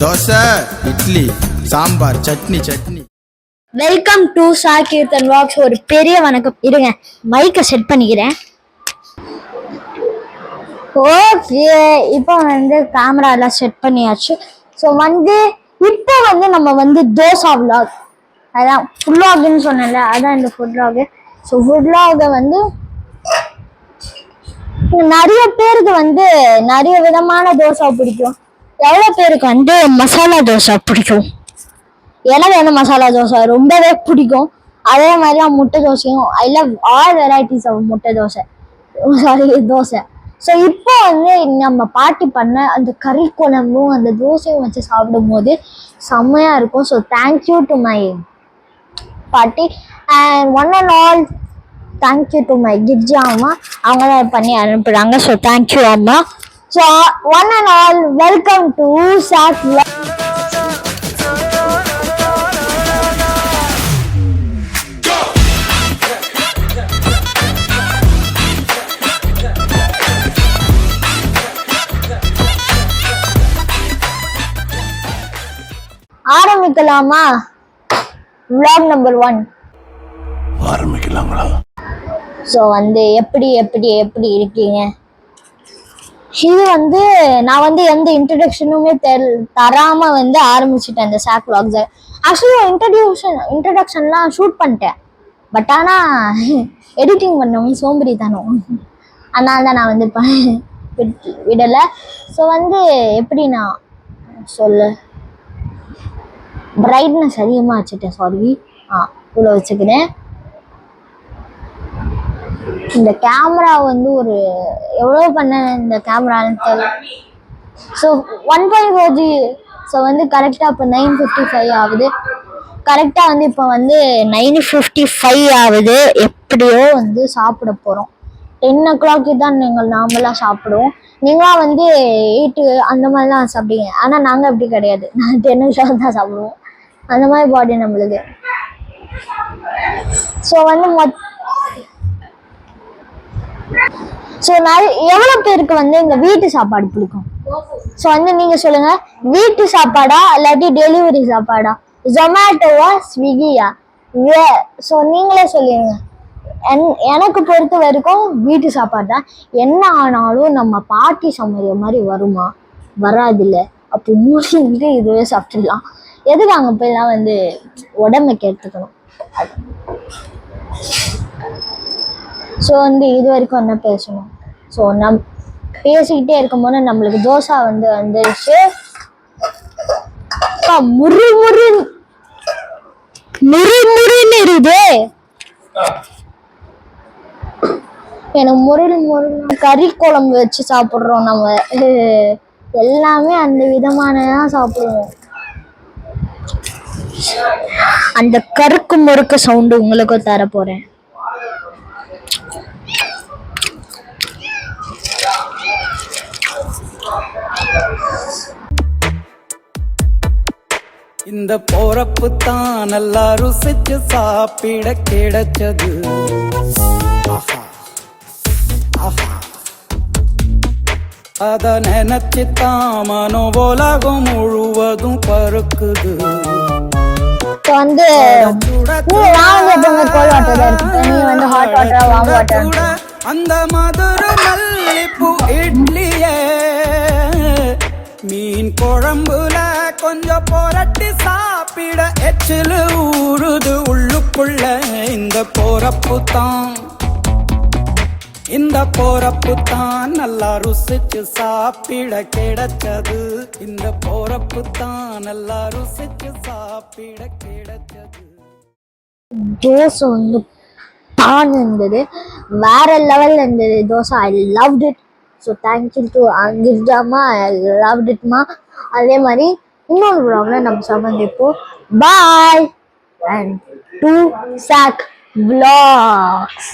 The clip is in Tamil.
Dosa, idli, sambar, chutney. Welcome to Sai kirtan walks. ஒரு பெரிய வணக்கம். இருங்க, மைக்கை செட் பண்ணிக்கிறேன். ஓகே, இப்போ கேமரா எல்லாம் செட் பண்ணியாச்சு. ஸோ இப்போ நம்ம தோசா விலாக், அதான் ஃபுட் விலாக்னு சொன்னேன்ல, அதான் இந்த ஃபுட் விலாக். ஸோ ஃபுட் விலாக நிறைய பேருக்கு நிறைய விதமான தோசை பிடிக்கும். எவ்வளோ பேருக்கு மசாலா தோசை பிடிக்கும். எனக்கு மசாலா தோசை ரொம்பவே பிடிக்கும். அதே மாதிரி முட்டை தோசையும். I love all varieties of muttai dosa, dosa. So இப்போ நம்ம பாட்டி பண்ண அந்த கறி குழம்பும் அந்த தோசையும் வச்சு சாப்பிடும் போது செம்மையா இருக்கும். ஸோ தேங்க்யூ டு மை பாட்டி and one and all thank you to my கிட்ஜா அம்மா. அவங்க தான் பண்ணி அனுப்புறாங்க. ஸோ தேங்க்யூ அம்மா. So one and all welcome to சாக். ஆரம்பிக்கலாமா? vlog நம்பர் 1 ஆரம்பிக்கலாங்களா? ஸோ எப்படி இருக்கீங்க? இது நான் எந்த இன்ட்ரடக்ஷனுமே தராம ஆரம்பிச்சுட்டேன் இந்த சாக் vlogs. ஆக்சுவலி இன்ட்ரடக்ஷன்லாம் ஷூட் பண்ணிட்டேன். பட் ஆனால் எடிட்டிங் பண்ணவங்க சோம்பேறி தானோ, அதனால தான் நான் விடலை. ஸோ எப்படி நான் சொல்ல, பிரைட்னஸ் அதிகமாக வச்சுட்டேன், சாரி. இவ்வளோ வச்சுக்கிறேன். இந்த கேமரா ஒரு எவ்வளோ பண்ண இந்த கேமரான்னு தெரியல. So 1.4G. ஸோ கரெக்டாக இப்போ 9:55 ஆகுது. கரெக்டாக இப்போ 9:55 ஆகுது. எப்படியோ சாப்பிட போகிறோம். 10 o'clock தான் நாமெல்லாம் சாப்பிடுவோம். நீங்களாம் 8 அந்த மாதிரிலாம் சாப்பிடுவீங்க. ஆனால் நாங்கள் அப்படி கிடையாது. நான் 10 o'clock தான் சாப்பிடுவோம். அந்த மாதிரி பாடி நம்மளுக்கு. ஸோ ஸோ எவ்வளோ பேருக்கு எங்க வீட்டு சாப்பாடு பிடிக்கும்? ஸோ நீங்க சொல்லுங்க, வீட்டு சாப்பாடா இல்லாட்டி டெலிவரி சாப்பாடா, ஜொமேட்டோவா ஸ்விக்கியா? ஸோ நீங்களே சொல்லுங்க. எனக்கு பொறுத்த வரைக்கும் வீட்டு சாப்பாடு தான். என்ன ஆனாலும் நம்ம பாட்டி சமைக்கிற மாதிரி வருமா? வராதில்ல. அப்போ மூசிட்டு இதுவே சாப்பிட்டுடலாம். எதுக்கு அங்கே போய்லாம் உடம்பை கெடுத்துக்கணும்? ஸோ இது வரைக்கும் என்ன பேசணும்? ஸோ பேசிக்கிட்டே இருக்கும்போது நம்மளுக்கு தோசை வந்துருச்சு. முருன்னு இருது. எனக்கு முருள் கறி குழம்பு வச்சு சாப்பிட்றோம். நம்ம எல்லாமே அந்த விதமானதான் சாப்பிடுவோம். அந்த கருக்கு முறுக்கு சவுண்டு உங்களுக்கும் தர போறேன். இந்த போறப்பு தான் நல்லா ருசிச்சு சாப்பிட கிடைச்சது. அத நினைச்சுதான் மனோ உலகம் முழுவதும் பருக்குது. அந்த மதுர மல்லிப்பூ இட்லியே மீன் குழம்புல கொஞ்சம் புரட்டி சாப்பிட எச்சில் ஊறுது உள்ளுக்குள்ள. இந்த போறப்பு தான் நல்லா ருசிச்சு சாப்பிட கிடைச்சது. இந்த போறப்பு தான் நல்லா ருசிச்சு சாப்பிட கிடைச்சது. தோசை தான் இருந்தது, வேற லெவல்ல இருந்தது dosa. I loved it. So thank you to கிர்ஜாமா. ஐ லவ்ட் இட்மா. அதே மாதிரி இன்னொரு vlogல நம்ம சந்திப்போம். பாய் அண்ட் டு சாக் vlogs.